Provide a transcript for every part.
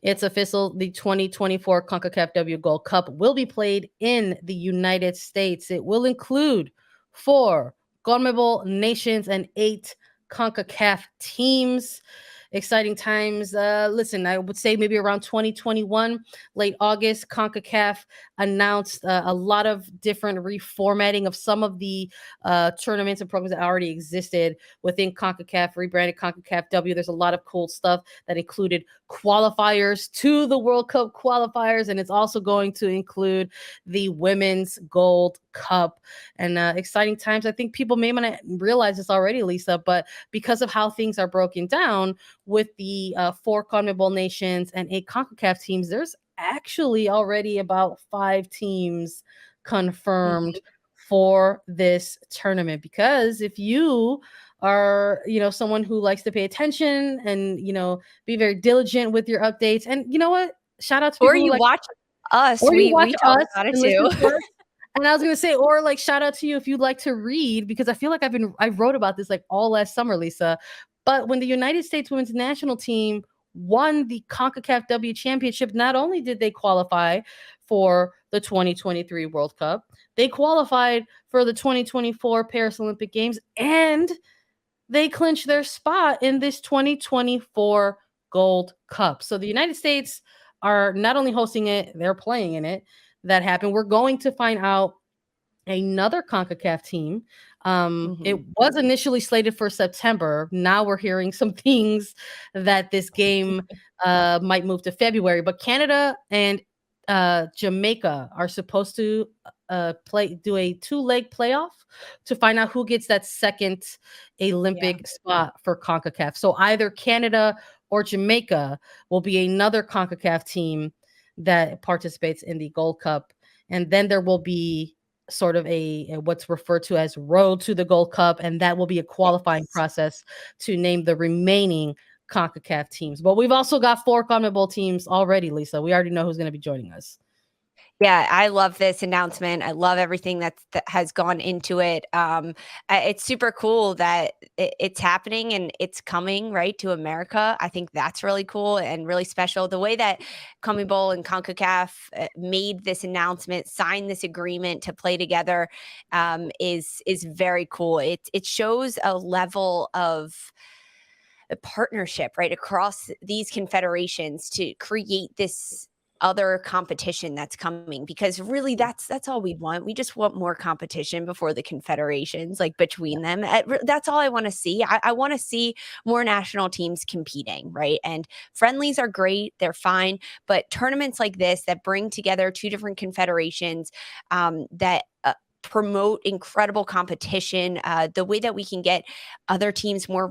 It's official. The 2024 Concacaf W Gold Cup will be played in the United States. It will include 4 CONMEBOL nations and 8 CONCACAF teams. Exciting times. Listen, I would say maybe around 2021, late August, CONCACAF announced a lot of different reformatting of some of the tournaments and programs that already existed within CONCACAF, rebranded CONCACAF W. There's a lot of cool stuff that included qualifiers to the World Cup qualifiers, and it's also going to include the Women's Gold Cup. And exciting times. I think people may not realize this already, Lisa, but because of how things are broken down with the 4 CONMEBOL nations and 8 CONCACAF teams, there's actually already about 5 teams confirmed for this tournament. Because if you are, someone who likes to pay attention and, be very diligent with your updates, and you know what? Shout out to people or you watch us. We talk about it too. And I was going to say, or like, shout out to you if you'd like to read, because I feel like I wrote about this like all last summer, Lisa. But when the United States women's national team won the CONCACAF W Championship, not only did they qualify for the 2023 World Cup, they qualified for the 2024 Paris Olympic Games, and they clinched their spot in this 2024 Gold Cup. So the United States are not only hosting it, they're playing in it. That happened. We're going to find out another CONCACAF team. It was initially slated for September. Now we're hearing some things that this game might move to February. But Canada and Jamaica are supposed to do a 2-leg playoff to find out who gets that second Olympic spot for CONCACAF. So either Canada or Jamaica will be another CONCACAF team that participates in the Gold Cup. And then there will be sort of a what's referred to as road to the Gold Cup, and that will be a qualifying process to name the remaining CONCACAF teams. But we've also got 4 CONMEBOL teams already, Lisa. We already know who's going to be joining us. Yeah, I love this announcement. I love everything that has gone into it. It's super cool that it's happening and it's coming right to America. I think that's really cool and really special. The way that CONMEBOL and CONCACAF made this announcement, signed this agreement to play together, is very cool. It shows a level of a partnership right across these confederations to create this other competition that's coming, because really that's all we want. We just want more competition before the confederations, like between them. That's all I want to see. I want to see more national teams competing, right? And friendlies are great, they're fine, but tournaments like this that bring together 2 different confederations that promote incredible competition, the way that we can get other teams more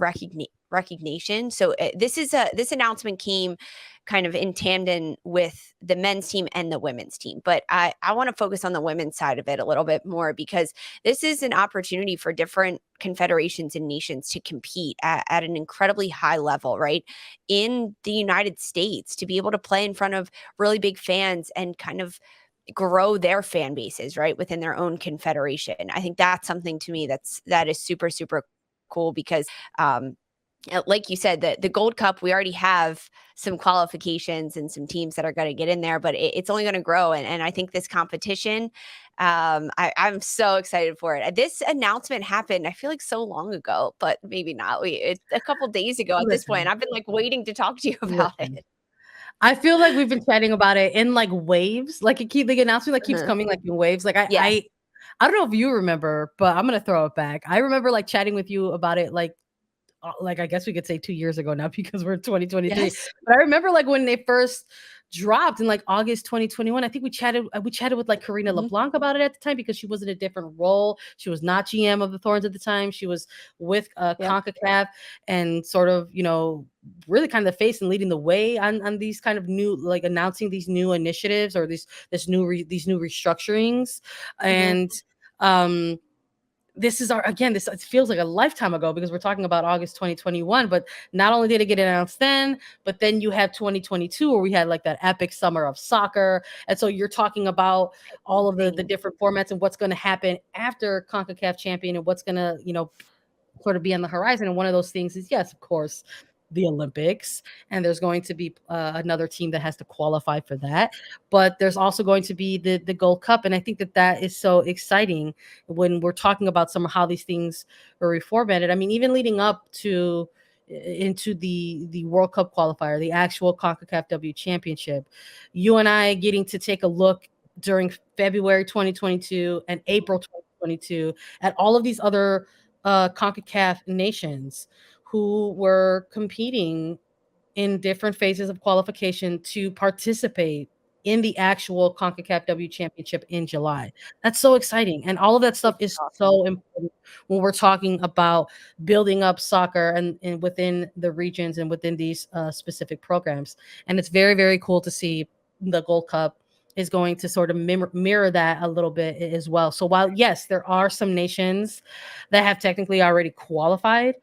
recognition. So this announcement came kind of in tandem with the men's team and the women's team. But I want to focus on the women's side of it a little bit more, because this is an opportunity for different confederations and nations to compete at an incredibly high level, right? In the United States, to be able to play in front of really big fans and kind of grow their fan bases, right, within their own confederation. I think that's something to me that is super, super cool, because like you said, the Gold Cup, we already have some qualifications and some teams that are going to get in there, but it's only going to grow. And I think this competition, I'm so excited for it. This announcement happened, I feel like so long ago, but maybe not. A couple days ago at this point. I've been like waiting to talk to you about it. I feel like we've been chatting about it in like waves. Like the announcement like keeps coming like in waves. Like I don't know if you remember, but I'm gonna throw it back. I remember like chatting with you about it like I guess we could say 2 years ago now, because we're in 2023. Yes. But I remember like when they first dropped in like August 2021. I think we chatted with like Karina LeBlanc about it at the time, because she was in a different role. She was not GM of the Thorns at the time. She was with CONCACAF and sort of, really kind of the face and leading the way on these kind of new, like announcing these new initiatives or these new restructurings. And this is it feels like a lifetime ago, because we're talking about August 2021, but not only did it get announced then, but then you have 2022 where we had like that epic summer of soccer. And so you're talking about all of the different formats and what's going to happen after CONCACAF champion and what's going to, sort of be on the horizon. And one of those things is, yes, of course, the Olympics, and there's going to be another team that has to qualify for that. But there's also going to be the Gold Cup, and I think that is so exciting when we're talking about some of how these things are reformatted. I mean, even leading up to into the World Cup qualifier, the actual Concacaf W Championship, you and I getting to take a look during February 2022 and April 2022 at all of these other CONCACAF nations who were competing in different phases of qualification to participate in the actual CONCACAF W Championship in July. That's so exciting. And all of that stuff is so important when we're talking about building up soccer and within the regions and within these specific programs. And it's very, very cool to see the Gold Cup is going to sort of mirror that a little bit as well. So while, yes, there are some nations that have technically already qualified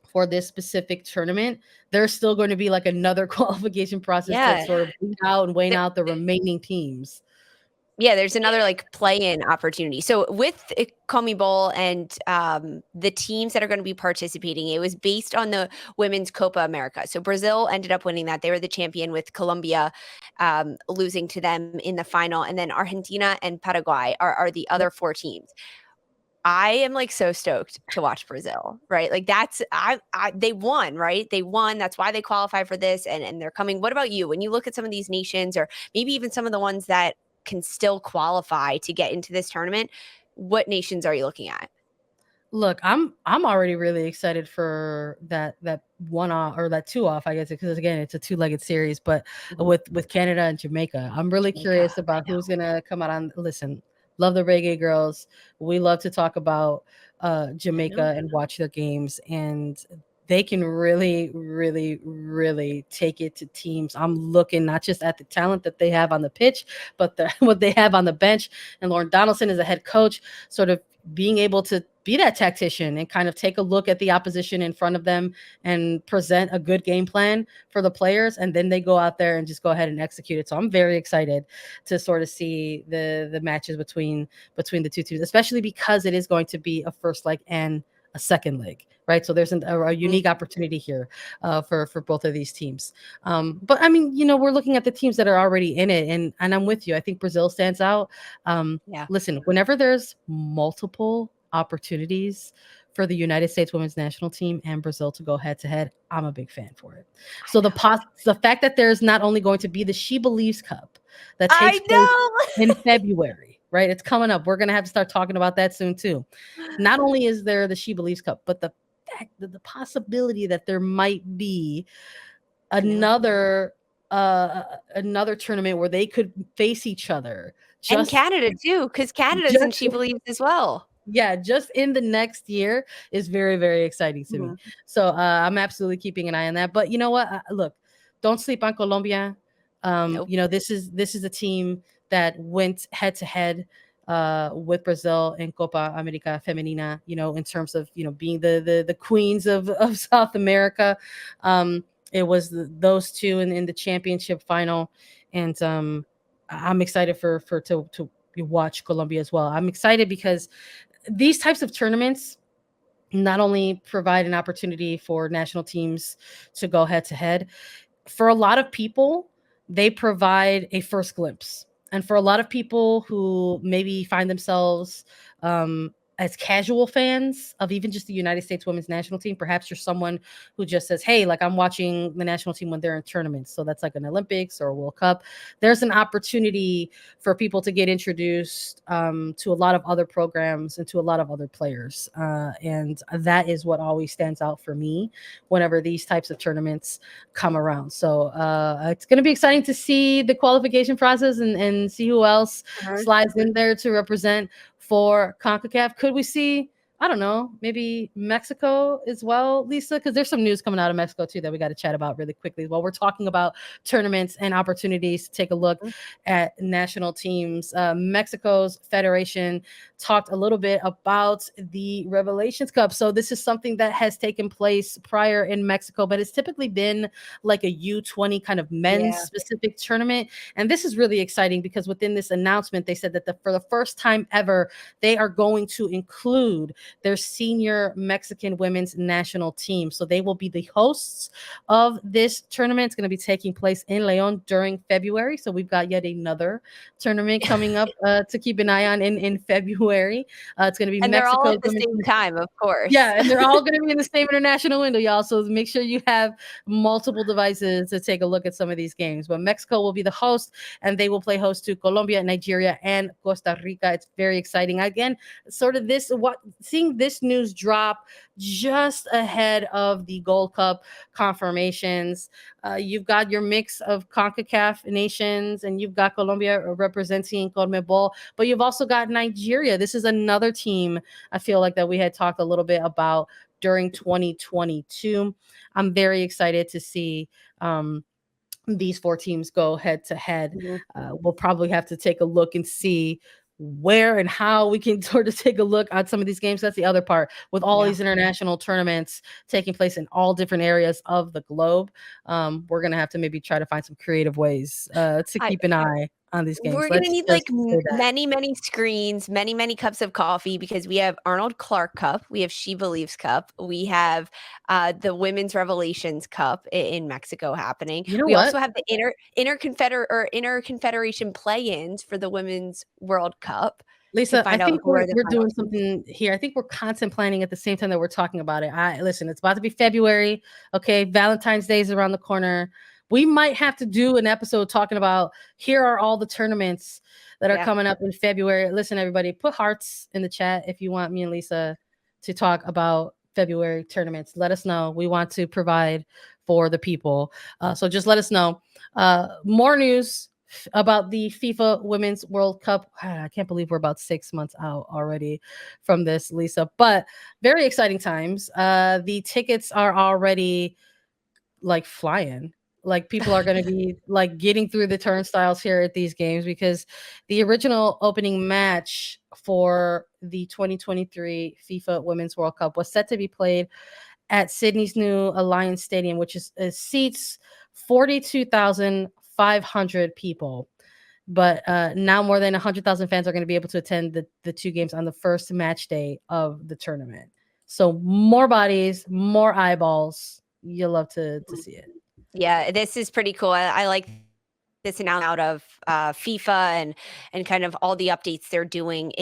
for this specific tournament, there's still going to be like another qualification process to sort of weed out and weighing out the remaining teams. Yeah, there's another like play-in opportunity. So with CONMEBOL and the teams that are going to be participating, it was based on the Women's Copa America. So Brazil ended up winning that. They were the champion, with Colombia losing to them in the final. And then Argentina and Paraguay are the other 4 teams. I am like so stoked to watch Brazil, right? Like that's they won, right? They won. That's why they qualify for this, and they're coming. What about you? When you look at some of these nations, or maybe even some of the ones that can still qualify to get into this tournament, what nations are you looking at? Look, I'm already really excited for that one off, or that two off, I guess, because again, it's a two-legged series, but with Canada and Jamaica. I'm really curious about who's gonna come out on. Listen, love the reggae girls. We love to talk about Jamaica and watch their games, and they can really, really, really take it to teams. I'm looking not just at the talent that they have on the pitch, but what they have on the bench. And Lauren Donaldson is a head coach, sort of being able to be that tactician and kind of take a look at the opposition in front of them and present a good game plan for the players, and then they go out there and just go ahead and execute it. So I'm very excited to sort of see the matches between the two teams, especially because it is going to be a first leg and a second leg, right? So there's a unique opportunity here for both of these teams. But I mean, we're looking at the teams that are already in it, and I'm with you. I think Brazil stands out. Listen, whenever there's multiple opportunities for the United States women's national team and Brazil to go head to head, I'm a big fan for it. So the fact that there's not only going to be the She Believes Cup that takes place in February, right? It's coming up. We're going to have to start talking about that soon too. Not only is there the She Believes Cup, but the fact that the possibility that there might be another tournament where they could face each other. And Canada too, because Canada's in She Believes as well. Yeah, just in the next year is very, very exciting to me. So I'm absolutely keeping an eye on that. But you know what? Look, don't sleep on Colombia. This is a team that went head to head with Brazil in Copa America Femenina, in terms of, being the queens of South America. It was those two in the championship final. And I'm excited to watch Colombia as well. I'm excited because these types of tournaments not only provide an opportunity for national teams to go head to head, for a lot of people, they provide a first glimpse. And for a lot of people who maybe find themselves as casual fans of even just the United States women's national team, perhaps you're someone who just says, hey, like I'm watching the national team when they're in tournaments. So that's like an Olympics or a World Cup. There's an opportunity for people to get introduced to a lot of other programs and to a lot of other players. And that is what always stands out for me whenever these types of tournaments come around. So it's going to be exciting to see the qualification process and see who else slides in there to represent for CONCACAF. Could we see, I don't know, maybe Mexico as well, Lisa? Because there's some news coming out of Mexico too that we got to chat about really quickly while we're talking about tournaments and opportunities to take a look at national teams. Mexico's federation talked a little bit about the Revelations Cup. So this is something that has taken place prior in Mexico, but it's typically been like a U20 kind of men's specific tournament. And this is really exciting because within this announcement, they said that for the first time ever, they are going to include their senior Mexican women's national team. So they will be the hosts of this tournament. It's going to be taking place in Leon during February. So we've got yet another tournament coming up to keep an eye on in February. It's going to be And they're all Mexico. at the same time, of course. Yeah, and they're all going to be in the same international window, y'all. So make sure you have multiple devices to take a look at some of these games. But Mexico will be the host, and they will play host to Colombia, Nigeria, and Costa Rica. It's very exciting. Again, sort of seeing this news drop just ahead of the Gold Cup confirmations. You've got your mix of CONCACAF nations, and you've got Colombia representing CONMEBOL, but you've also got Nigeria. This is another team I feel like that we had talked a little bit about during 2022. I'm very excited to see these four teams go head to head. We'll probably have to take a look and see where and how we can sort of take a look at some of these games. That's the other part with all these international tournaments taking place in all different areas of the globe. We're going to have to maybe try to find some creative ways to keep an eye on these games. We're going to need like many screens, many cups of coffee, because we have Arnold Clark Cup, we have She Believes Cup, we have the Women's Revelations Cup in Mexico happening. We also have the inter-confederation play-ins for the Women's World Cup. Lisa, I think we're doing something here. I think we're contemplating at the same time that we're talking about it. Listen, it's about to be February. Okay, Valentine's Day is around the corner. We might have to do an episode talking about here are all the tournaments that are coming up in February. Listen, everybody, put hearts in the chat if you want me and Lisa to talk about February tournaments. Let us know. We want to provide for the people. So just let us know. More news about the FIFA Women's World Cup. I can't believe we're about 6 months out already from this, Lisa, but very exciting times. The tickets are already like flying. Like people are going to be like getting through the turnstiles here at these games, because the original opening match for the 2023 FIFA Women's World Cup was set to be played at Sydney's new Alliance Stadium, which seats 42,500 people. But now more than 100,000 fans are going to be able to attend the two games on the first match day of the tournament. So more bodies, more eyeballs. You'll love to see it. Yeah, this is pretty cool. I like this announcement out of FIFA and kind of all the updates they're doing.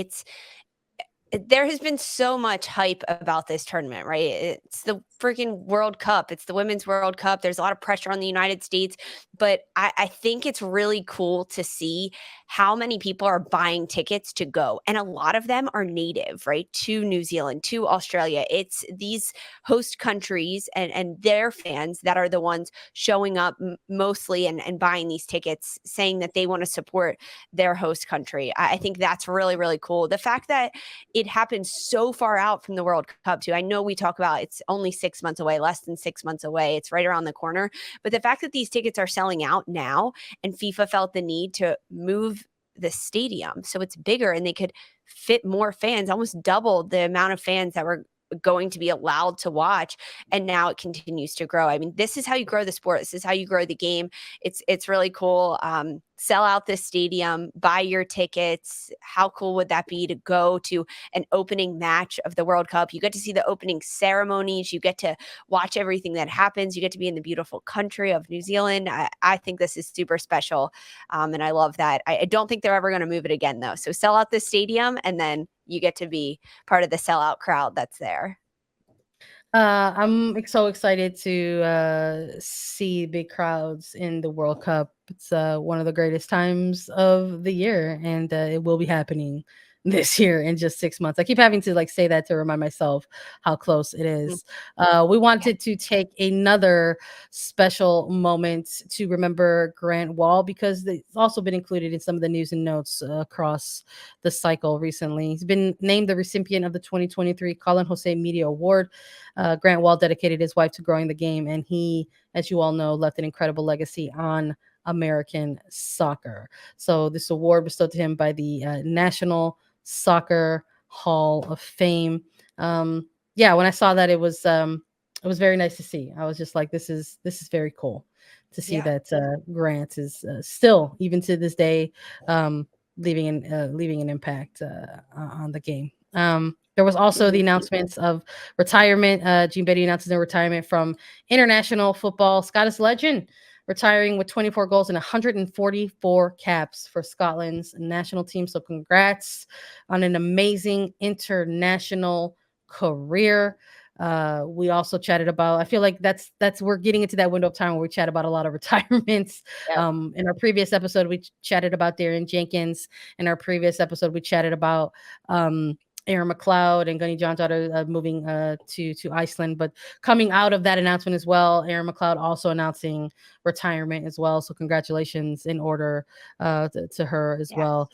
There has been so much hype about this tournament, right? It's the freaking World Cup. It's the Women's World Cup. There's a lot of pressure on the United States, but I think it's really cool to see how many people are buying tickets to go. And a lot of them are native, right? To New Zealand, to Australia. It's these host countries and their fans that are the ones showing up mostly and buying these tickets, saying that they want to support their host country. I think that's really, really cool. The fact that it happens so far out from the World Cup too. I know we talk about it's only 6 months away, less than 6 months away. It's right around the corner. But the fact that these tickets are selling out now, and FIFA felt the need to move the stadium so it's bigger and they could fit more fans, almost double the amount of fans that were going to be allowed to watch, and now it continues to grow. I mean, this is how you grow the sport. This is how you grow the game. It's really cool. Sell out this stadium, buy your tickets. How cool would that be to go to an opening match of the World Cup? You get to see the opening ceremonies. You get to watch everything that happens. You get to be in the beautiful country of New Zealand. I think this is super special, and I love that. I don't think they're ever going to move it again, though. So sell out this stadium, and then you get to be part of the sellout crowd that's there. I'm so excited to see big crowds in the World Cup. It's one of the greatest times of the year, and it will be happening this year in just 6 months. I keep having to like say that to remind myself how close it is. We wanted to take another special moment to remember Grant Wahl, because it's also been included in some of the news and notes across the cycle recently. He's been named the recipient of the 2023 Colin Jose Media Award. Grant Wahl dedicated his life to growing the game, and he, as you all know, left an incredible legacy on American soccer. So this award bestowed to him by the National Soccer Hall of Fame. Yeah, when I saw that, it was very nice to see. I was just like, this is very cool to see that Grant is still, even to this day, leaving an impact on the game There was also the announcements of retirement. Jean Betty announces their retirement from international football. Scottish legend retiring with 24 goals and 144 caps for Scotland's national team. So congrats on an amazing international career. We also chatted about, I feel like that's we're getting into that window of time where we chat about a lot of retirements. Yep. In our previous episode, we chatted about Darren Jenkins. In our previous episode, we chatted about Aaron McLeod and Gunny John's daughter moving to Iceland. But coming out of that announcement as well, Aaron McLeod also announcing retirement as well. So congratulations in order to her as well.